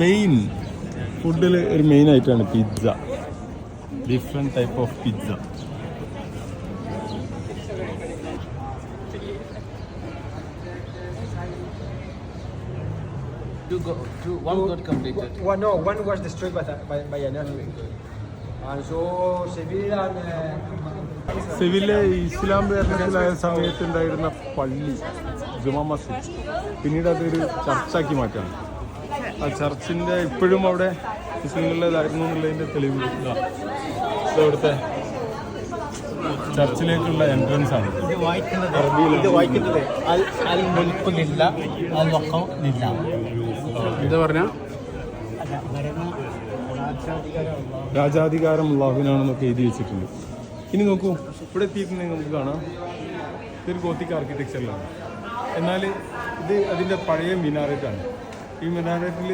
Spain ഫുഡിൽ ഒരു main ആയിട്ടാണ് pizza. Different type of pizza. One got completed. No, one was destroyed by an earthquake. And so Sevilla and Seville ഇസ്ലാം ഭരണത്തിലായ സമയത്തുണ്ടായിരുന്ന പള്ളി ജുമാ മസ്ജിദ് പിന്നീട് അതൊരു ചർച്ചാക്കി മാറ്റാണ്. ആ ചർച്ചിൻ്റെ ഇപ്പോഴും അവിടെ മുസ്ലിങ്ങളുടേതായിരുന്നു എന്നുള്ളതിൻ്റെ തെളിവ് ഇതവിടുത്തെ ചർച്ചിലേക്കുള്ള എൻട്രൻസ് ആണ്. എന്താ പറഞ്ഞ രാജാധികാരം അള്ളാഹുവിനാണെന്നൊക്കെ എഴുതി വെച്ചിട്ടുണ്ട്. ഇനി നോക്കൂ, ഇവിടെ എത്തിയിട്ടുണ്ടെങ്കിൽ നമുക്ക് കാണാം ഇതൊരു ഗോത്തിക് ആർക്കിടെക്ചറിലാണ്. എന്നാൽ ഇത് അതിൻ്റെ പഴയ മിനാറേറ്റാണ്. ഈ മിനാറേറ്റിൽ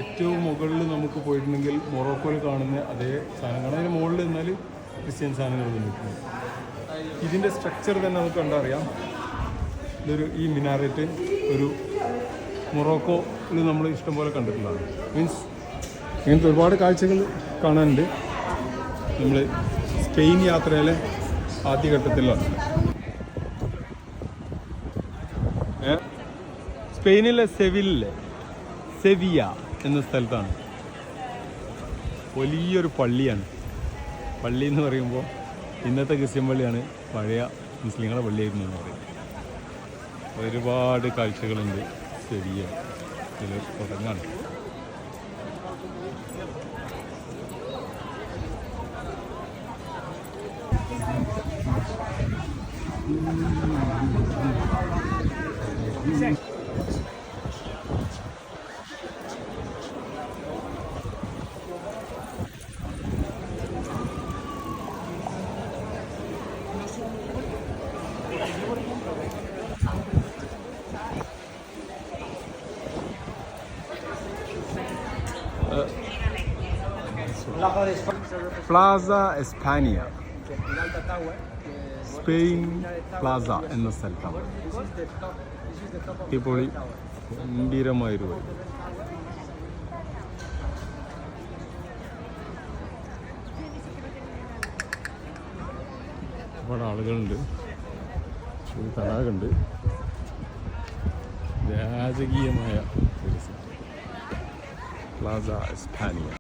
ഏറ്റവും മുകളിൽ നമുക്ക് പോയിട്ടുണ്ടെങ്കിൽ മൊറോക്കോയിൽ കാണുന്ന അതേ സാധനങ്ങളാണ്. അതിന് മുകളിൽ നിന്നാൽ ക്രിസ്ത്യൻ സാധനങ്ങൾ നിൽക്കുന്നത്. ഇതിൻ്റെ സ്ട്രക്ചർ തന്നെ നമുക്ക് കണ്ടറിയാം. ഈ മിനാറേറ്റ് ഒരു മൊറോക്കോയിൽ നമ്മൾ ഇഷ്ടംപോലെ കണ്ടിട്ടുള്ളതാണ്. മീൻസ് ഇങ്ങനത്തെ ഒരുപാട് കാഴ്ചകൾ കാണാനുണ്ട്. നമ്മൾ സ്പെയിൻ യാത്രയിലെ ആദ്യഘട്ടത്തിലാണ്. സ്പെയിനിലെ സെവിയ എന്ന സ്ഥലത്താണ് വലിയൊരു പള്ളിയാണ്. പള്ളി എന്ന് പറയുമ്പോൾ ഇന്നത്തെ ക്രിസ്ത്യൻ പള്ളിയാണ്, പഴയ മുസ്ലിങ്ങളുടെ പള്ളിയായിരുന്നു എന്ന് പറയും. ഒരുപാട് കാഴ്ചകളുണ്ട്. സെവിയ ഇതിൽ തുടങ്ങാണ്. പ്ലാസ എസ്പാനിയ, സ്പെയിൻ പ്ലാസ എന്ന സ്ഥലത്താണ്. അടിപൊളി ഗംഭീരമായൊരു വഴി. ഒരുപാട് ആളുകളുണ്ട്. ഒരു തടാകമുണ്ട്. രാജകീയമായ പ്ലാസ എസ്പാനിയ.